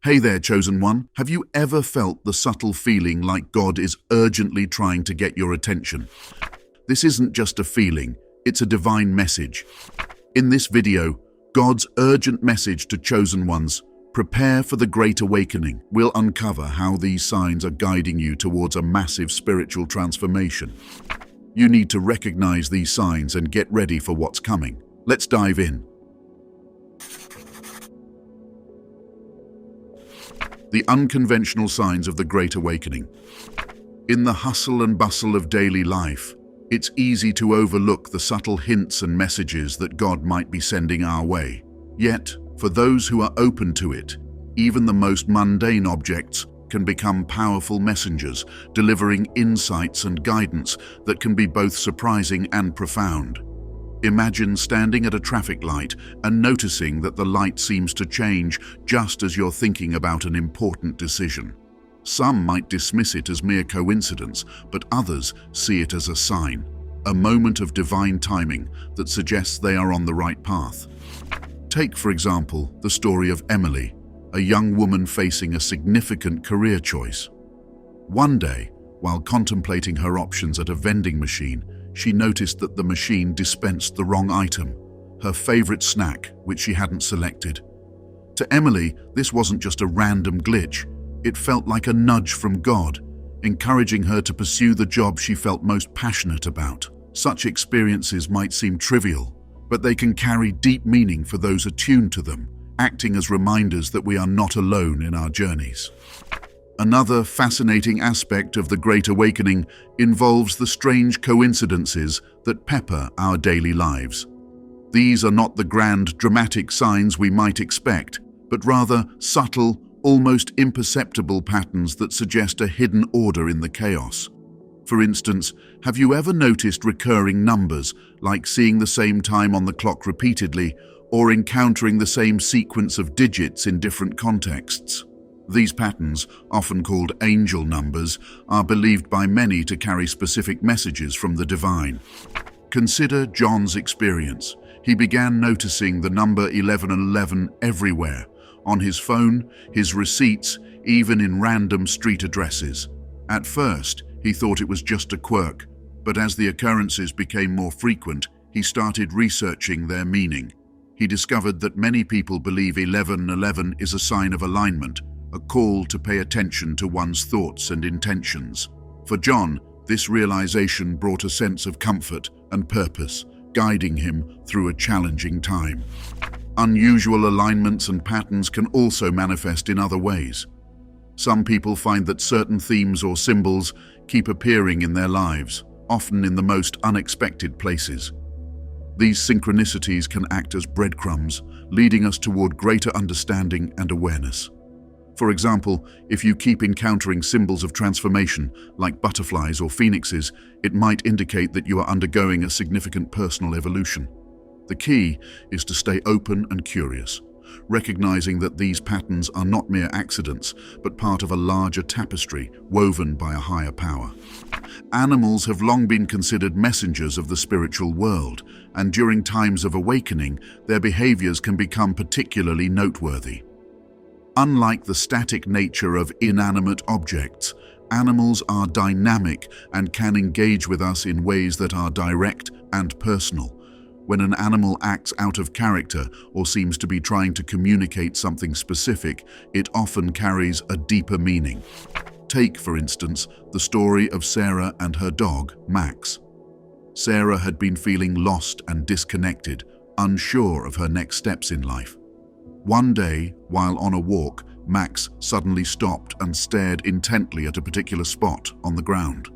Hey there, chosen one. Have you ever felt the subtle feeling like God is urgently trying to get your attention? This isn't just a feeling, it's a divine message. In this video, God's urgent message to chosen ones: prepare for the Great Awakening. We'll uncover how these signs are guiding you towards a massive spiritual transformation. You need to recognize these signs and get ready for what's coming. Let's dive in. The unconventional signs of the Great Awakening. In the hustle and bustle of daily life, it's easy to overlook the subtle hints and messages that God might be sending our way. Yet, for those who are open to it, even the most mundane objects can become powerful messengers, delivering insights and guidance that can be both surprising and profound. Imagine standing at a traffic light and noticing that the light seems to change just as you're thinking about an important decision. Some might dismiss it as mere coincidence, but others see it as a sign, a moment of divine timing that suggests they are on the right path. Take, for example, the story of Emily, a young woman facing a significant career choice. One day, while contemplating her options at a vending machine, she noticed that the machine dispensed the wrong item, her favorite snack, which she hadn't selected. To Emily, this wasn't just a random glitch. It felt like a nudge from God, encouraging her to pursue the job she felt most passionate about. Such experiences might seem trivial, but they can carry deep meaning for those attuned to them, acting as reminders that we are not alone in our journeys. Another fascinating aspect of the Great Awakening involves the strange coincidences that pepper our daily lives. These are not the grand, dramatic signs we might expect, but rather subtle, almost imperceptible patterns that suggest a hidden order in the chaos. For instance, have you ever noticed recurring numbers, like seeing the same time on the clock repeatedly, or encountering the same sequence of digits in different contexts? These patterns, often called angel numbers, are believed by many to carry specific messages from the divine. Consider John's experience. He began noticing the number 1111 everywhere, on his phone, his receipts, even in random street addresses. At first, he thought it was just a quirk, but as the occurrences became more frequent, he started researching their meaning. He discovered that many people believe 1111 is a sign of alignment, a call to pay attention to one's thoughts and intentions. For John, this realization brought a sense of comfort and purpose, guiding him through a challenging time. Unusual alignments and patterns can also manifest in other ways. Some people find that certain themes or symbols keep appearing in their lives, often in the most unexpected places. These synchronicities can act as breadcrumbs, leading us toward greater understanding and awareness. For example, if you keep encountering symbols of transformation, like butterflies or phoenixes, it might indicate that you are undergoing a significant personal evolution. The key is to stay open and curious, recognizing that these patterns are not mere accidents, but part of a larger tapestry woven by a higher power. Animals have long been considered messengers of the spiritual world, and during times of awakening, their behaviors can become particularly noteworthy. Unlike the static nature of inanimate objects, animals are dynamic and can engage with us in ways that are direct and personal. When an animal acts out of character or seems to be trying to communicate something specific, it often carries a deeper meaning. Take, for instance, the story of Sarah and her dog, Max. Sarah had been feeling lost and disconnected, unsure of her next steps in life. One day, while on a walk, Max suddenly stopped and stared intently at a particular spot on the ground.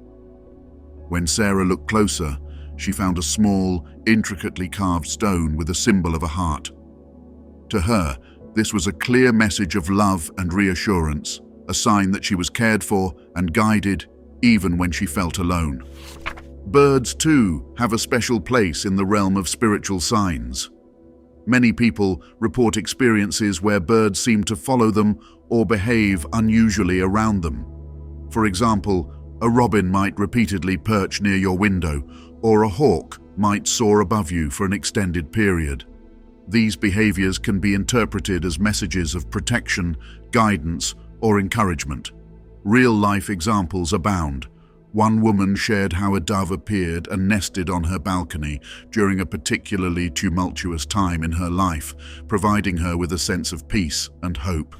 When Sarah looked closer, she found a small, intricately carved stone with a symbol of a heart. To her, this was a clear message of love and reassurance, a sign that she was cared for and guided, even when she felt alone. Birds, too, have a special place in the realm of spiritual signs. Many people report experiences where birds seem to follow them or behave unusually around them. For example, a robin might repeatedly perch near your window, or a hawk might soar above you for an extended period. These behaviors can be interpreted as messages of protection, guidance, or encouragement. Real-life examples abound. One woman shared how a dove appeared and nested on her balcony during a particularly tumultuous time in her life, providing her with a sense of peace and hope.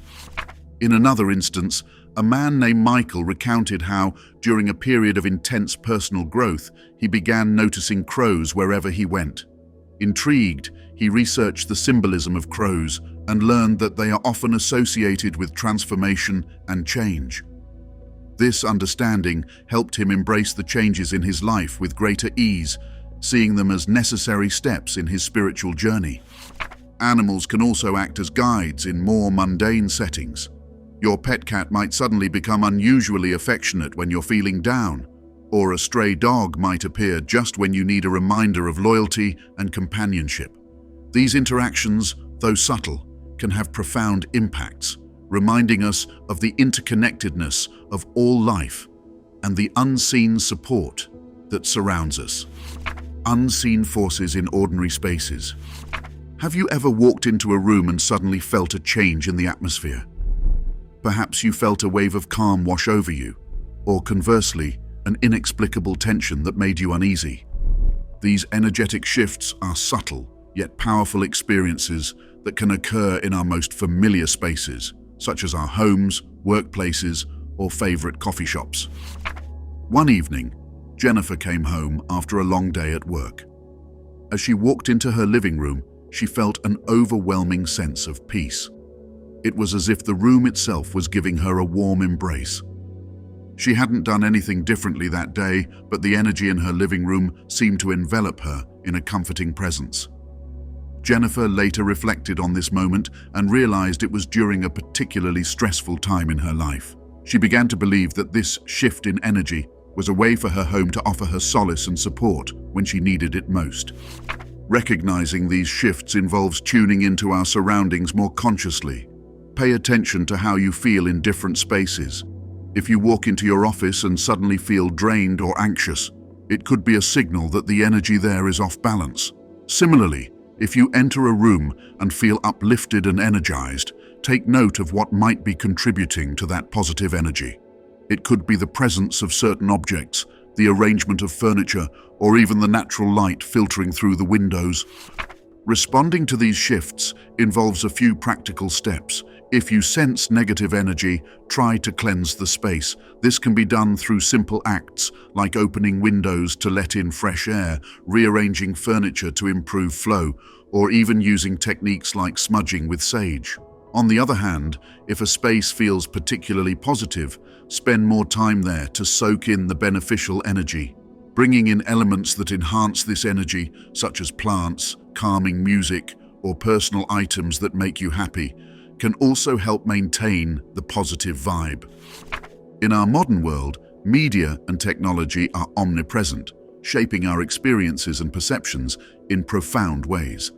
In another instance, a man named Michael recounted how, during a period of intense personal growth, he began noticing crows wherever he went. Intrigued, he researched the symbolism of crows and learned that they are often associated with transformation and change. This understanding helped him embrace the changes in his life with greater ease, seeing them as necessary steps in his spiritual journey. Animals can also act as guides in more mundane settings. Your pet cat might suddenly become unusually affectionate when you're feeling down, or a stray dog might appear just when you need a reminder of loyalty and companionship. These interactions, though subtle, can have profound impacts, reminding us of the interconnectedness of all life and the unseen support that surrounds us. Unseen forces in ordinary spaces. Have you ever walked into a room and suddenly felt a change in the atmosphere? Perhaps you felt a wave of calm wash over you, or conversely, an inexplicable tension that made you uneasy. These energetic shifts are subtle, yet powerful experiences that can occur in our most familiar spaces, such as our homes, workplaces, or favorite coffee shops. One evening, Jennifer came home after a long day at work. As she walked into her living room, she felt an overwhelming sense of peace. It was as if the room itself was giving her a warm embrace. She hadn't done anything differently that day, but the energy in her living room seemed to envelop her in a comforting presence. Jennifer later reflected on this moment and realized it was during a particularly stressful time in her life. She began to believe that this shift in energy was a way for her home to offer her solace and support when she needed it most. Recognizing these shifts involves tuning into our surroundings more consciously. Pay attention to how you feel in different spaces. If you walk into your office and suddenly feel drained or anxious, it could be a signal that the energy there is off balance. Similarly, if you enter a room and feel uplifted and energized, take note of what might be contributing to that positive energy. It could be the presence of certain objects, the arrangement of furniture, or even the natural light filtering through the windows. Responding to these shifts involves a few practical steps. If you sense negative energy, try to cleanse the space. This can be done through simple acts like opening windows to let in fresh air, rearranging furniture to improve flow, or even using techniques like smudging with sage. On the other hand, if a space feels particularly positive, spend more time there to soak in the beneficial energy. Bringing in elements that enhance this energy, such as plants, calming music, or personal items that make you happy, can also help maintain the positive vibe. In our modern world, media and technology are omnipresent, shaping our experiences and perceptions in profound ways.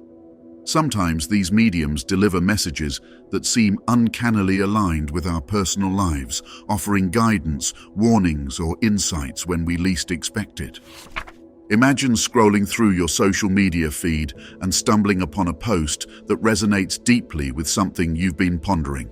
Sometimes these mediums deliver messages that seem uncannily aligned with our personal lives, offering guidance, warnings, or insights when we least expect it. Imagine scrolling through your social media feed and stumbling upon a post that resonates deeply with something you've been pondering.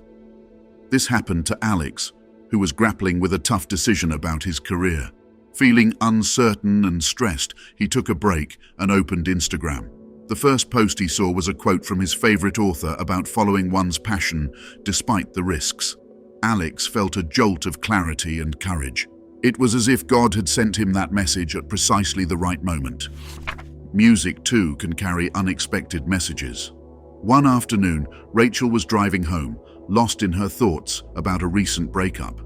This happened to Alex, who was grappling with a tough decision about his career. Feeling uncertain and stressed, he took a break and opened Instagram. The first post he saw was a quote from his favorite author about following one's passion despite the risks. Alex felt a jolt of clarity and courage. It was as if God had sent him that message at precisely the right moment. Music, too, can carry unexpected messages. One afternoon, Rachel was driving home, lost in her thoughts about a recent breakup.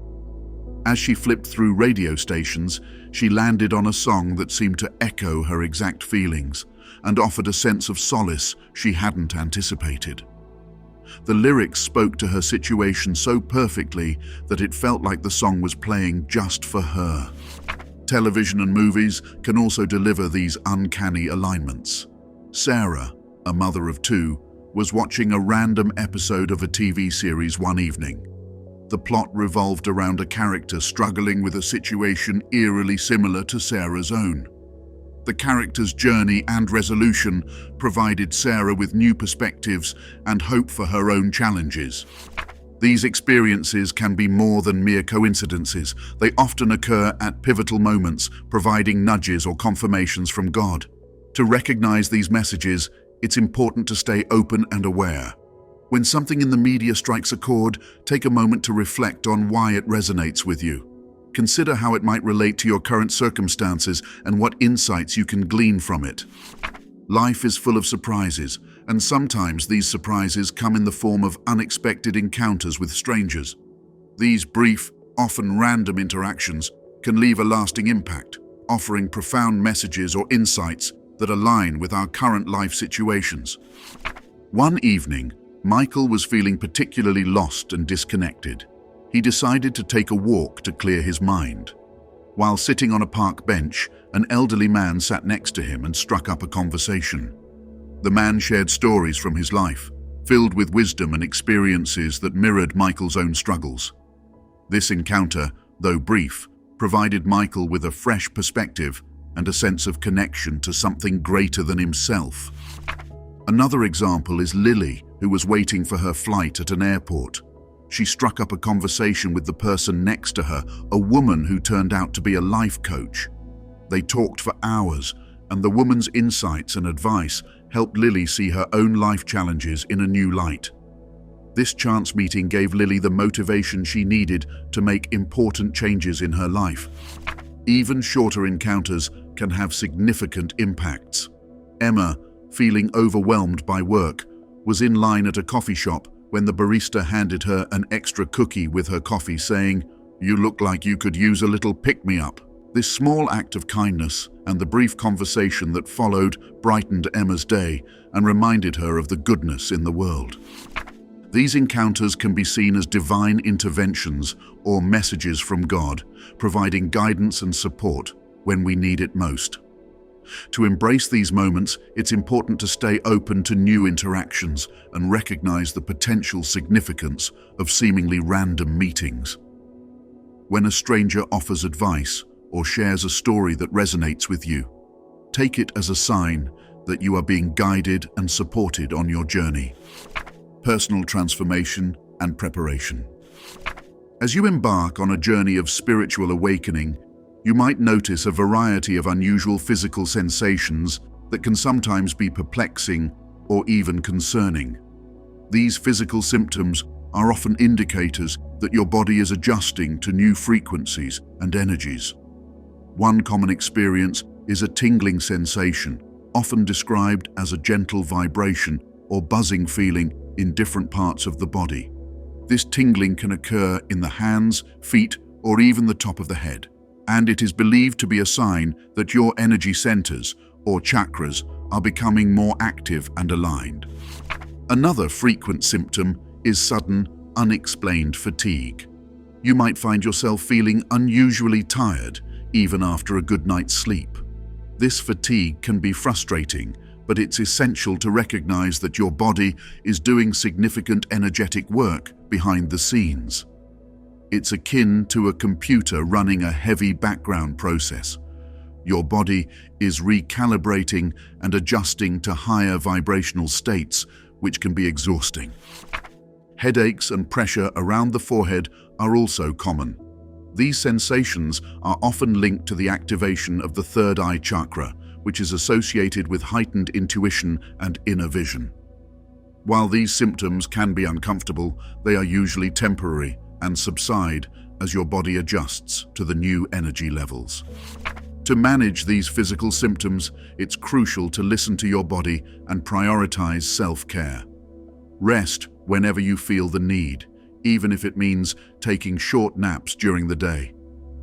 As she flipped through radio stations, she landed on a song that seemed to echo her exact feelings and offered a sense of solace she hadn't anticipated. The lyrics spoke to her situation so perfectly that it felt like the song was playing just for her. Television and movies can also deliver these uncanny alignments. Sarah, a mother of two, was watching a random episode of a TV series one evening. The plot revolved around a character struggling with a situation eerily similar to Sarah's own. The character's journey and resolution provided Sarah with new perspectives and hope for her own challenges. These experiences can be more than mere coincidences. They often occur at pivotal moments, providing nudges or confirmations from God. To recognize these messages, it's important to stay open and aware. When something in the media strikes a chord, take a moment to reflect on why it resonates with you. Consider how it might relate to your current circumstances and what insights you can glean from it. Life is full of surprises, and sometimes these surprises come in the form of unexpected encounters with strangers. These brief, often random interactions can leave a lasting impact, offering profound messages or insights that align with our current life situations. One evening, Michael was feeling particularly lost and disconnected. He decided to take a walk to clear his mind. While sitting on a park bench, an elderly man sat next to him and struck up a conversation. The man shared stories from his life, filled with wisdom and experiences that mirrored Michael's own struggles. This encounter, though brief, provided Michael with a fresh perspective and a sense of connection to something greater than himself. Another example is Lily, who was waiting for her flight at an airport. She struck up a conversation with the person next to her, a woman who turned out to be a life coach. They talked for hours, and the woman's insights and advice helped Lily see her own life challenges in a new light. This chance meeting gave Lily the motivation she needed to make important changes in her life. Even shorter encounters can have significant impacts. Emma, feeling overwhelmed by work, was in line at a coffee shop when the barista handed her an extra cookie with her coffee, saying, "You look like you could use a little pick-me-up." This small act of kindness and the brief conversation that followed brightened Emma's day and reminded her of the goodness in the world. These encounters can be seen as divine interventions or messages from God, providing guidance and support when we need it most. To embrace these moments, it's important to stay open to new interactions and recognize the potential significance of seemingly random meetings. When a stranger offers advice or shares a story that resonates with you, take it as a sign that you are being guided and supported on your journey. Personal transformation and preparation. As you embark on a journey of spiritual awakening, you might notice a variety of unusual physical sensations that can sometimes be perplexing or even concerning. These physical symptoms are often indicators that your body is adjusting to new frequencies and energies. One common experience is a tingling sensation, often described as a gentle vibration or buzzing feeling in different parts of the body. This tingling can occur in the hands, feet, or even the top of the head, and it is believed to be a sign that your energy centers, or chakras, are becoming more active and aligned. Another frequent symptom is sudden, unexplained fatigue. You might find yourself feeling unusually tired, even after a good night's sleep. This fatigue can be frustrating, but it's essential to recognize that your body is doing significant energetic work behind the scenes. It's akin to a computer running a heavy background process. Your body is recalibrating and adjusting to higher vibrational states, which can be exhausting. Headaches and pressure around the forehead are also common. These sensations are often linked to the activation of the third eye chakra, which is associated with heightened intuition and inner vision. While these symptoms can be uncomfortable, they are usually temporary and subside as your body adjusts to the new energy levels. To manage these physical symptoms, it's crucial to listen to your body and prioritize self-care. Rest whenever you feel the need, even if it means taking short naps during the day.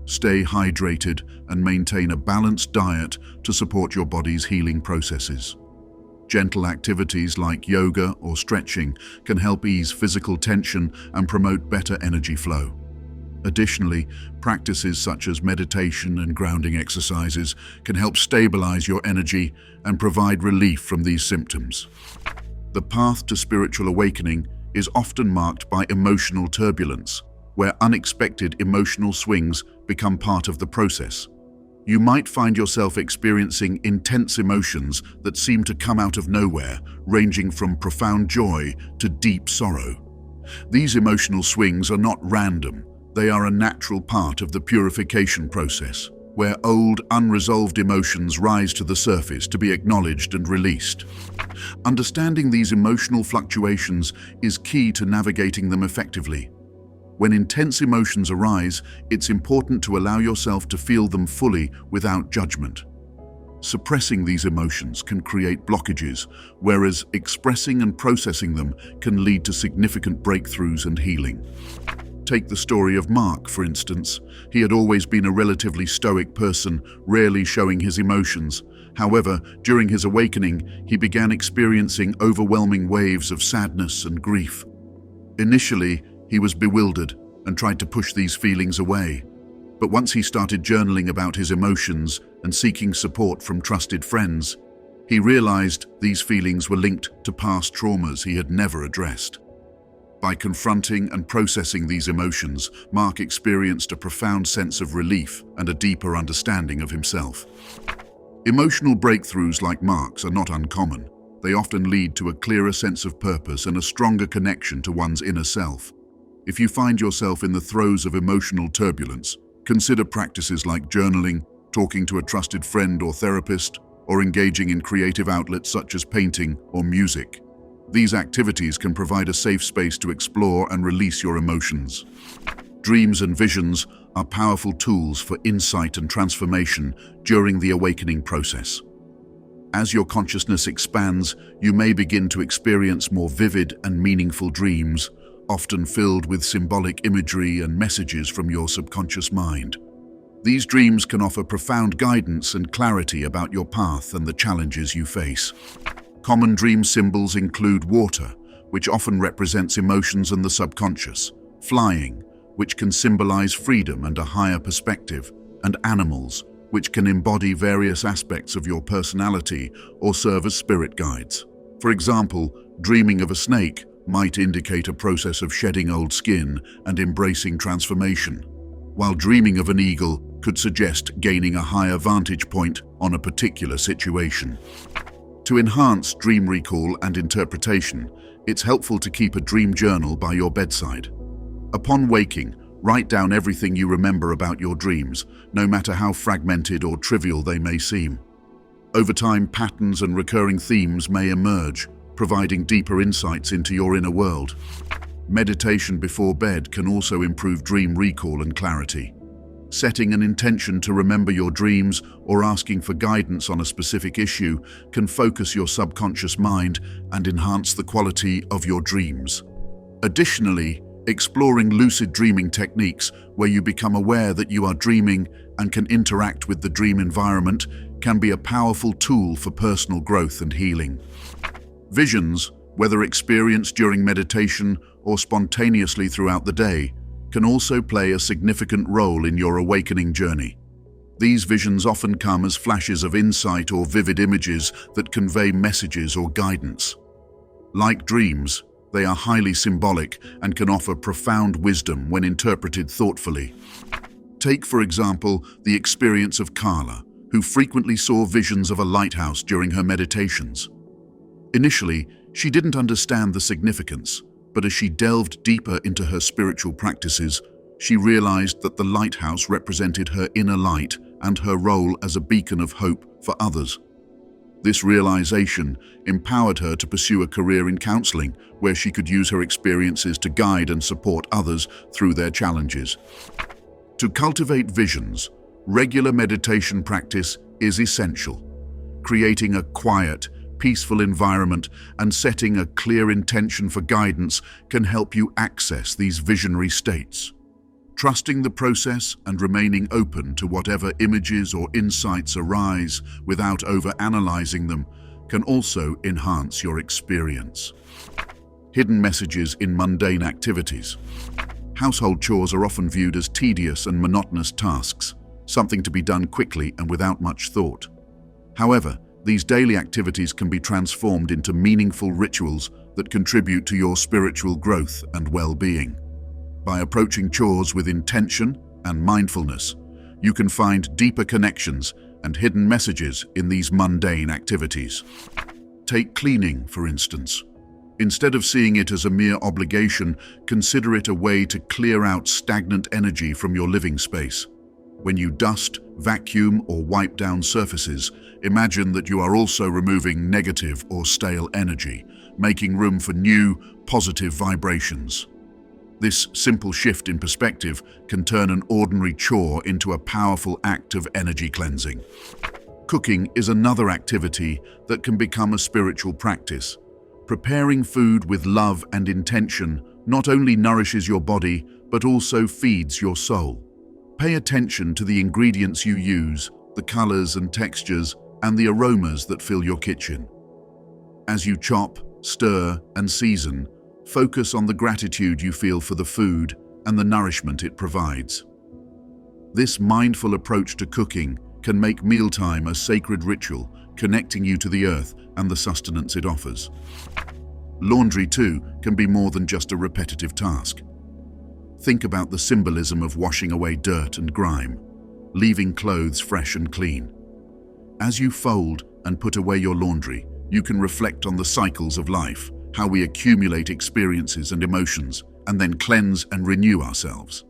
Stay hydrated and maintain a balanced diet to support your body's healing processes. Gentle activities like yoga or stretching can help ease physical tension and promote better energy flow. Additionally, practices such as meditation and grounding exercises can help stabilize your energy and provide relief from these symptoms. The path to spiritual awakening is often marked by emotional turbulence, where unexpected emotional swings become part of the process. You might find yourself experiencing intense emotions that seem to come out of nowhere, ranging from profound joy to deep sorrow. These emotional swings are not random. They are a natural part of the purification process, where old, unresolved emotions rise to the surface to be acknowledged and released. Understanding these emotional fluctuations is key to navigating them effectively. When intense emotions arise, it's important to allow yourself to feel them fully without judgment. Suppressing these emotions can create blockages, whereas expressing and processing them can lead to significant breakthroughs and healing. Take the story of Mark, for instance. He had always been a relatively stoic person, rarely showing his emotions. However, during his awakening, he began experiencing overwhelming waves of sadness and grief. Initially, he was bewildered and tried to push these feelings away. But once he started journaling about his emotions and seeking support from trusted friends, he realized these feelings were linked to past traumas he had never addressed. By confronting and processing these emotions, Mark experienced a profound sense of relief and a deeper understanding of himself. Emotional breakthroughs like Mark's are not uncommon. They often lead to a clearer sense of purpose and a stronger connection to one's inner self. If you find yourself in the throes of emotional turbulence, consider practices like journaling, talking to a trusted friend or therapist, or engaging in creative outlets such as painting or music. These activities can provide a safe space to explore and release your emotions. Dreams and visions are powerful tools for insight and transformation during the awakening process. As your consciousness expands, you may begin to experience more vivid and meaningful dreams, often filled with symbolic imagery and messages from your subconscious mind. These dreams can offer profound guidance and clarity about your path and the challenges you face. Common dream symbols include water, which often represents emotions and the subconscious, flying, which can symbolize freedom and a higher perspective, and animals, which can embody various aspects of your personality or serve as spirit guides. For example, dreaming of a snake might indicate a process of shedding old skin and embracing transformation, while dreaming of an eagle could suggest gaining a higher vantage point on a particular situation. To enhance dream recall and interpretation, it's helpful to keep a dream journal by your bedside. Upon waking, write down everything you remember about your dreams, no matter how fragmented or trivial they may seem. Over time, patterns and recurring themes may emerge, providing deeper insights into your inner world. Meditation before bed can also improve dream recall and clarity. Setting an intention to remember your dreams or asking for guidance on a specific issue can focus your subconscious mind and enhance the quality of your dreams. Additionally, exploring lucid dreaming techniques where you become aware that you are dreaming and can interact with the dream environment can be a powerful tool for personal growth and healing. Visions, whether experienced during meditation or spontaneously throughout the day, can also play a significant role in your awakening journey. These visions often come as flashes of insight or vivid images that convey messages or guidance. Like dreams, they are highly symbolic and can offer profound wisdom when interpreted thoughtfully. Take, for example, the experience of Carla, who frequently saw visions of a lighthouse during her meditations. Initially, she didn't understand the significance, but as she delved deeper into her spiritual practices, she realized that the lighthouse represented her inner light and her role as a beacon of hope for others. This realization empowered her to pursue a career in counseling, where she could use her experiences to guide and support others through their challenges. To cultivate visions, regular meditation practice is essential. Creating a quiet, peaceful environment and setting a clear intention for guidance can help you access these visionary states. Trusting the process and remaining open to whatever images or insights arise without over-analyzing them can also enhance your experience. Hidden messages in mundane activities. Household chores are often viewed as tedious and monotonous tasks, something to be done quickly and without much thought. However, these daily activities can be transformed into meaningful rituals that contribute to your spiritual growth and well-being. By approaching chores with intention and mindfulness, you can find deeper connections and hidden messages in these mundane activities. Take cleaning, for instance. Instead of seeing it as a mere obligation, consider it a way to clear out stagnant energy from your living space. When you dust, vacuum, or wipe down surfaces, imagine that you are also removing negative or stale energy, making room for new, positive vibrations. This simple shift in perspective can turn an ordinary chore into a powerful act of energy cleansing. Cooking is another activity that can become a spiritual practice. Preparing food with love and intention not only nourishes your body, but also feeds your soul. Pay attention to the ingredients you use, the colors and textures, and the aromas that fill your kitchen. As you chop, stir, and season, focus on the gratitude you feel for the food and the nourishment it provides. This mindful approach to cooking can make mealtime a sacred ritual, connecting you to the earth and the sustenance it offers. Laundry, too, can be more than just a repetitive task. Think about the symbolism of washing away dirt and grime, leaving clothes fresh and clean. As you fold and put away your laundry, you can reflect on the cycles of life, how we accumulate experiences and emotions, and then cleanse and renew ourselves.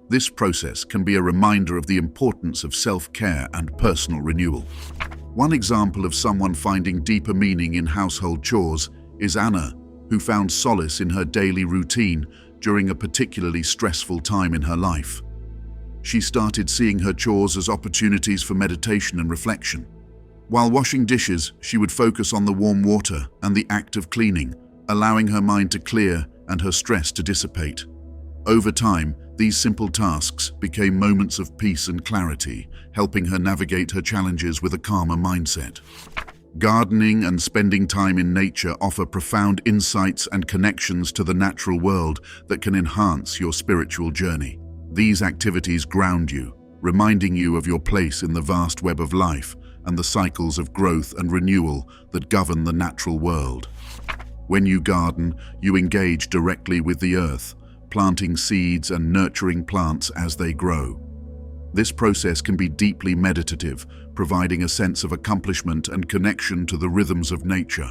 This process can be a reminder of the importance of self-care and personal renewal. One example of someone finding deeper meaning in household chores is Anna, who found solace in her daily routine during a particularly stressful time in her life. She started seeing her chores as opportunities for meditation and reflection. While washing dishes, she would focus on the warm water and the act of cleaning, allowing her mind to clear and her stress to dissipate. Over time, these simple tasks became moments of peace and clarity, helping her navigate her challenges with a calmer mindset. Gardening and spending time in nature offer profound insights and connections to the natural world that can enhance your spiritual journey. These activities ground you, reminding you of your place in the vast web of life and the cycles of growth and renewal that govern the natural world. When you garden, you engage directly with the earth, planting seeds and nurturing plants as they grow. This process can be deeply meditative, providing a sense of accomplishment and connection to the rhythms of nature.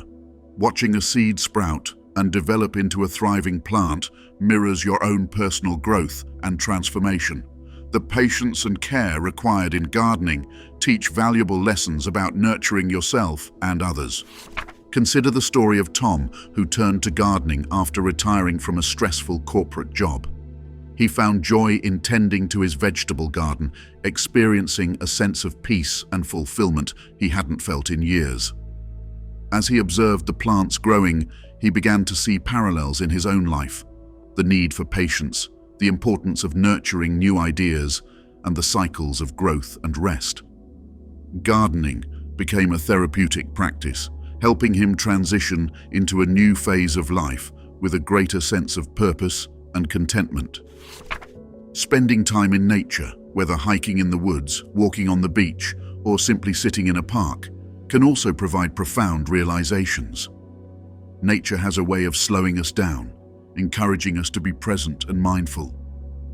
Watching a seed sprout and develop into a thriving plant mirrors your own personal growth and transformation. The patience and care required in gardening teach valuable lessons about nurturing yourself and others. Consider the story of Tom, who turned to gardening after retiring from a stressful corporate job. He found joy in tending to his vegetable garden, experiencing a sense of peace and fulfillment he hadn't felt in years. As he observed the plants growing, he began to see parallels in his own life: the need for patience, the importance of nurturing new ideas, and the cycles of growth and rest. Gardening became a therapeutic practice, helping him transition into a new phase of life with a greater sense of purpose and contentment. Spending time in nature, whether hiking in the woods, walking on the beach, or simply sitting in a park, can also provide profound realizations. Nature has a way of slowing us down, encouraging us to be present and mindful.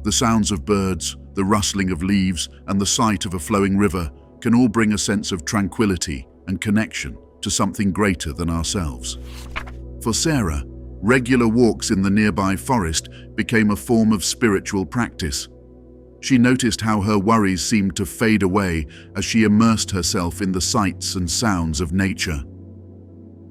The sounds of birds, the rustling of leaves, and the sight of a flowing river can all bring a sense of tranquility and connection to something greater than ourselves. For Sarah, regular walks in the nearby forest became a form of spiritual practice. She noticed how her worries seemed to fade away as she immersed herself in the sights and sounds of nature.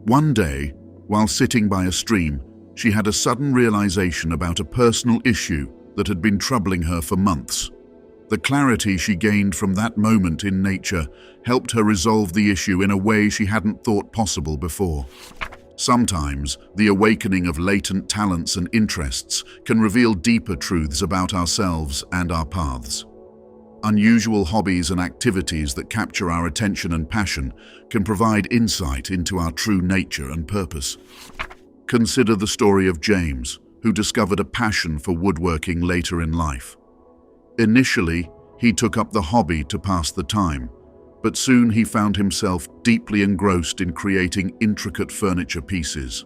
One day, while sitting by a stream, she had a sudden realization about a personal issue that had been troubling her for months. The clarity she gained from that moment in nature helped her resolve the issue in a way she hadn't thought possible before. Sometimes, the awakening of latent talents and interests can reveal deeper truths about ourselves and our paths. Unusual hobbies and activities that capture our attention and passion can provide insight into our true nature and purpose. Consider the story of James, who discovered a passion for woodworking later in life. Initially, he took up the hobby to pass the time, but soon he found himself deeply engrossed in creating intricate furniture pieces.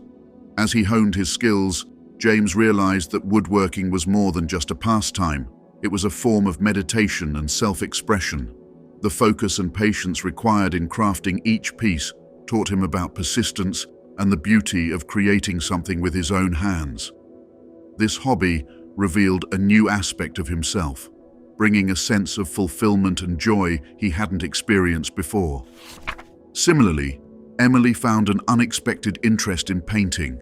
As he honed his skills, James realized that woodworking was more than just a pastime. It was a form of meditation and self-expression. The focus and patience required in crafting each piece taught him about persistence and the beauty of creating something with his own hands. This hobby revealed a new aspect of himself, bringing a sense of fulfillment and joy he hadn't experienced before. Similarly, Emily found an unexpected interest in painting.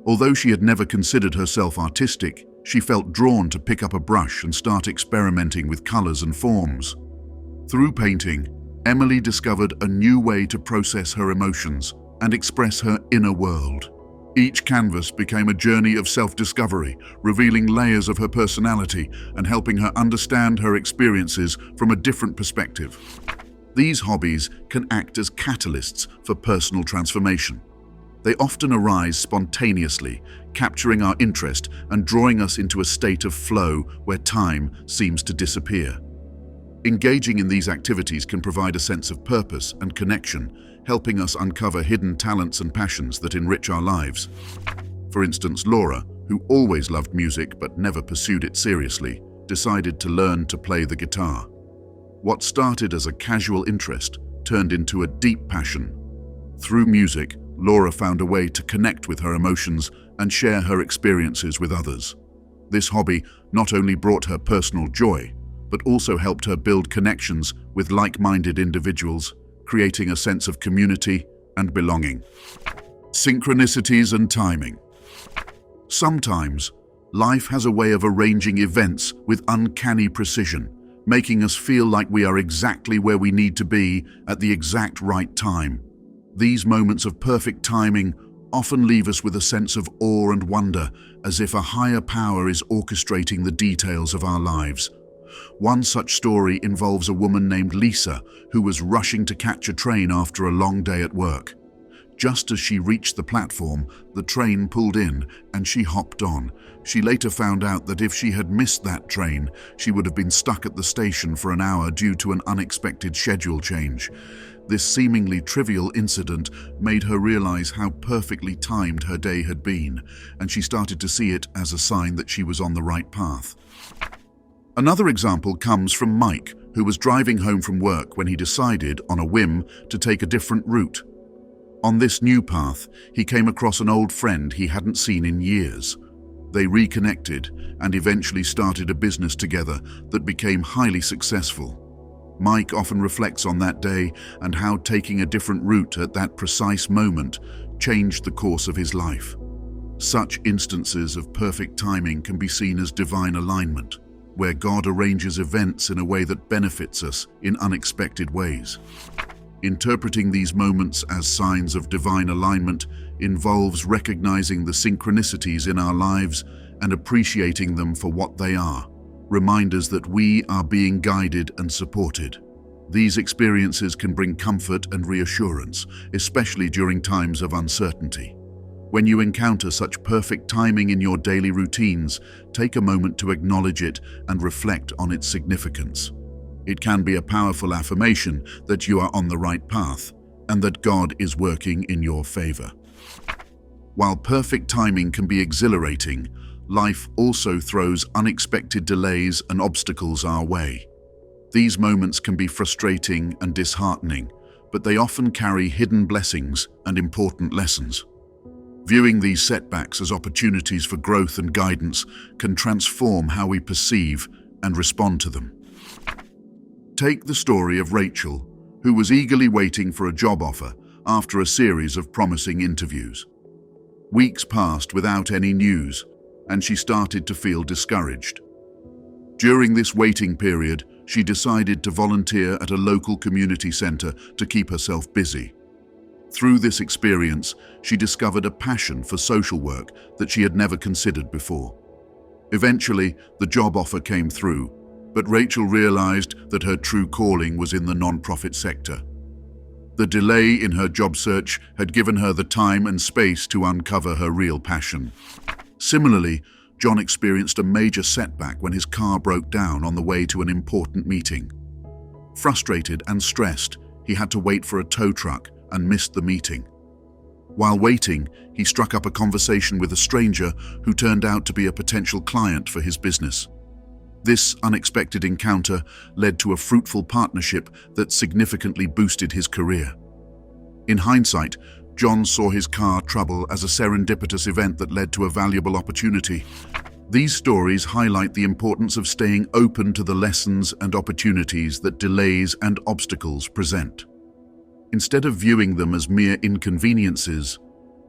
Although she had never considered herself artistic, she felt drawn to pick up a brush and start experimenting with colors and forms. Through painting, Emily discovered a new way to process her emotions and express her inner world. Each canvas became a journey of self-discovery, revealing layers of her personality and helping her understand her experiences from a different perspective. These hobbies can act as catalysts for personal transformation. They often arise spontaneously, capturing our interest and drawing us into a state of flow where time seems to disappear. Engaging in these activities can provide a sense of purpose and connection, helping us uncover hidden talents and passions that enrich our lives. For instance, Laura, who always loved music but never pursued it seriously, decided to learn to play the guitar. What started as a casual interest turned into a deep passion. Through music, Laura found a way to connect with her emotions and share her experiences with others. This hobby not only brought her personal joy, but also helped her build connections with like-minded individuals, creating a sense of community and belonging. Synchronicities and timing. Sometimes, life has a way of arranging events with uncanny precision, making us feel like we are exactly where we need to be at the exact right time. These moments of perfect timing often leave us with a sense of awe and wonder, as if a higher power is orchestrating the details of our lives. One such story involves a woman named Lisa who was rushing to catch a train after a long day at work. Just as she reached the platform, the train pulled in and she hopped on. She later found out that if she had missed that train, she would have been stuck at the station for an hour due to an unexpected schedule change. This seemingly trivial incident made her realize how perfectly timed her day had been, and she started to see it as a sign that she was on the right path. Another example comes from Mike, who was driving home from work when he decided, on a whim, to take a different route. On this new path, he came across an old friend he hadn't seen in years. They reconnected and eventually started a business together that became highly successful. Mike often reflects on that day and how taking a different route at that precise moment changed the course of his life. Such instances of perfect timing can be seen as divine alignment, where God arranges events in a way that benefits us in unexpected ways. Interpreting these moments as signs of divine alignment involves recognizing the synchronicities in our lives and appreciating them for what they are, reminders that we are being guided and supported. These experiences can bring comfort and reassurance, especially during times of uncertainty. When you encounter such perfect timing in your daily routines, take a moment to acknowledge it and reflect on its significance. It can be a powerful affirmation that you are on the right path and that God is working in your favor. While perfect timing can be exhilarating, life also throws unexpected delays and obstacles our way. These moments can be frustrating and disheartening, but they often carry hidden blessings and important lessons. Viewing these setbacks as opportunities for growth and guidance can transform how we perceive and respond to them. Take the story of Rachel, who was eagerly waiting for a job offer after a series of promising interviews. Weeks passed without any news, and she started to feel discouraged. During this waiting period, she decided to volunteer at a local community center to keep herself busy. Through this experience, she discovered a passion for social work that she had never considered before. Eventually, the job offer came through, but Rachel realized that her true calling was in the non-profit sector. The delay in her job search had given her the time and space to uncover her real passion. Similarly, John experienced a major setback when his car broke down on the way to an important meeting. Frustrated and stressed, he had to wait for a tow truck and missed the meeting. While waiting, he struck up a conversation with a stranger who turned out to be a potential client for his business. This unexpected encounter led to a fruitful partnership that significantly boosted his career. In hindsight, John saw his car trouble as a serendipitous event that led to a valuable opportunity. These stories highlight the importance of staying open to the lessons and opportunities that delays and obstacles present. Instead of viewing them as mere inconveniences,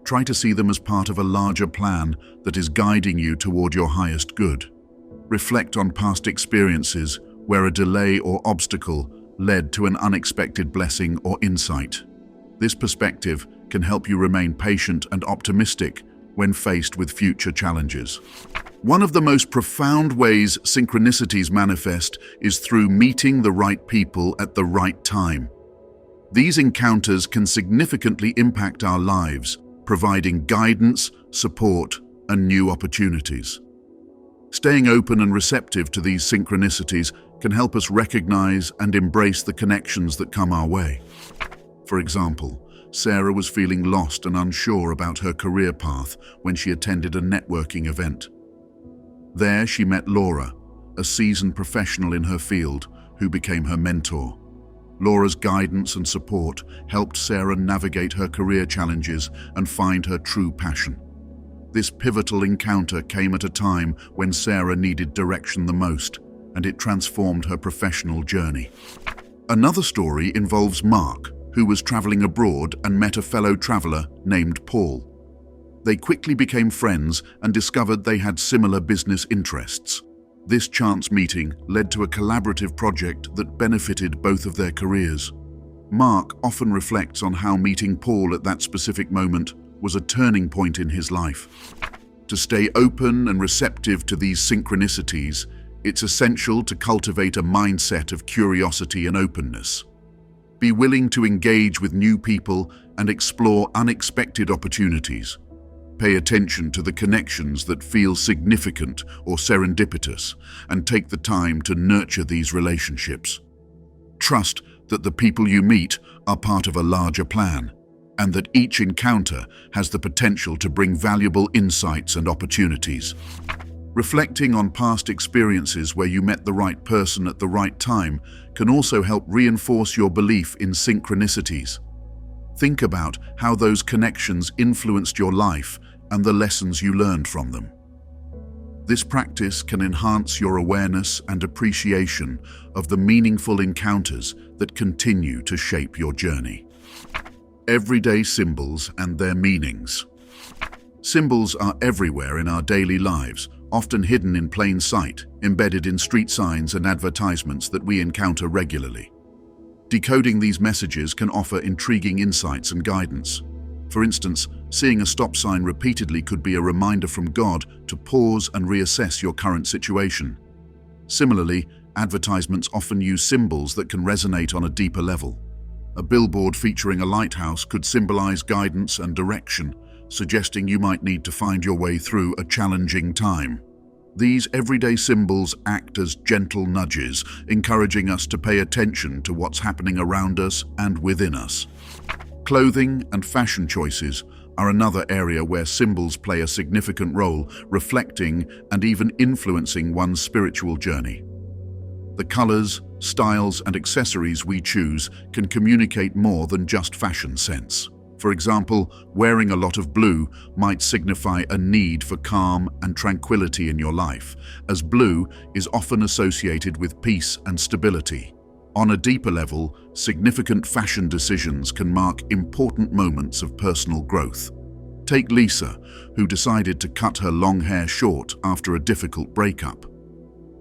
try to see them as part of a larger plan that is guiding you toward your highest good. Reflect on past experiences where a delay or obstacle led to an unexpected blessing or insight. This perspective can help you remain patient and optimistic when faced with future challenges. One of the most profound ways synchronicities manifest is through meeting the right people at the right time. These encounters can significantly impact our lives, providing guidance, support, and new opportunities. Staying open and receptive to these synchronicities can help us recognize and embrace the connections that come our way. For example, Sarah was feeling lost and unsure about her career path when she attended a networking event. There she met Laura, a seasoned professional in her field, who became her mentor. Laura's guidance and support helped Sarah navigate her career challenges and find her true passion. This pivotal encounter came at a time when Sarah needed direction the most, and it transformed her professional journey. Another story involves Mark, who was traveling abroad and met a fellow traveler named Paul. They quickly became friends and discovered they had similar business interests. This chance meeting led to a collaborative project that benefited both of their careers. Mark often reflects on how meeting Paul at that specific moment was a turning point in his life. To stay open and receptive to these synchronicities, it's essential to cultivate a mindset of curiosity and openness. Be willing to engage with new people and explore unexpected opportunities. Pay attention to the connections that feel significant or serendipitous, and take the time to nurture these relationships. Trust that the people you meet are part of a larger plan, and that each encounter has the potential to bring valuable insights and opportunities. Reflecting on past experiences where you met the right person at the right time can also help reinforce your belief in synchronicities. Think about how those connections influenced your life and the lessons you learned from them. This practice can enhance your awareness and appreciation of the meaningful encounters that continue to shape your journey. Everyday symbols and their meanings. Symbols are everywhere in our daily lives, often hidden in plain sight, embedded in street signs and advertisements that we encounter regularly. Decoding these messages can offer intriguing insights and guidance. For instance, seeing a stop sign repeatedly could be a reminder from God to pause and reassess your current situation. Similarly, advertisements often use symbols that can resonate on a deeper level. A billboard featuring a lighthouse could symbolize guidance and direction, suggesting you might need to find your way through a challenging time. These everyday symbols act as gentle nudges, encouraging us to pay attention to what's happening around us and within us. Clothing and fashion choices are another area where symbols play a significant role, reflecting and even influencing one's spiritual journey. The colors, styles, and accessories we choose can communicate more than just fashion sense. For example, wearing a lot of blue might signify a need for calm and tranquility in your life, as blue is often associated with peace and stability. On a deeper level, significant fashion decisions can mark important moments of personal growth. Take Lisa, who decided to cut her long hair short after a difficult breakup.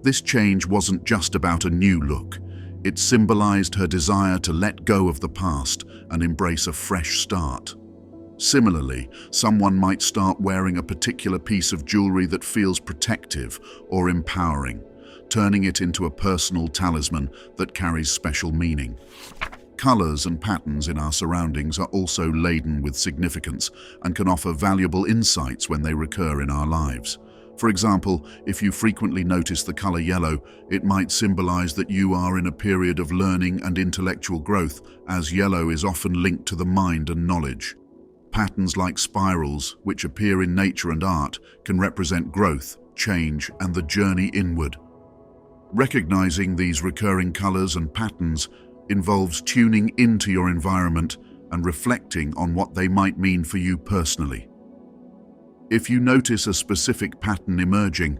This change wasn't just about a new look. It symbolized her desire to let go of the past and embrace a fresh start. Similarly, someone might start wearing a particular piece of jewelry that feels protective or empowering, turning it into a personal talisman that carries special meaning. Colors and patterns in our surroundings are also laden with significance and can offer valuable insights when they recur in our lives. For example, if you frequently notice the color yellow, it might symbolize that you are in a period of learning and intellectual growth, as yellow is often linked to the mind and knowledge. Patterns like spirals, which appear in nature and art, can represent growth, change, and the journey inward. Recognizing these recurring colors and patterns involves tuning into your environment and reflecting on what they might mean for you personally. If you notice a specific pattern emerging,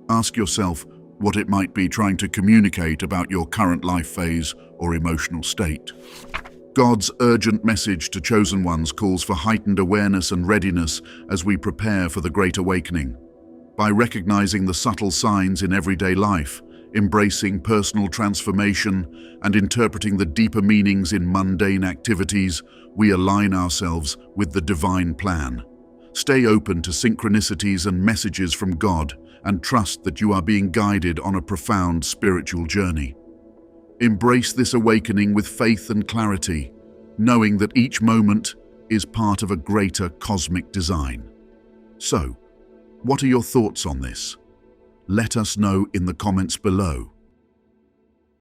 ask yourself what it might be trying to communicate about your current life phase or emotional state. God's urgent message to chosen ones calls for heightened awareness and readiness as we prepare for the Great Awakening. By recognizing the subtle signs in everyday life, embracing personal transformation, and interpreting the deeper meanings in mundane activities, we align ourselves with the divine plan. Stay open to synchronicities and messages from God, and trust that you are being guided on a profound spiritual journey. Embrace this awakening with faith and clarity, knowing that each moment is part of a greater cosmic design. So, what are your thoughts on this? Let us know in the comments below.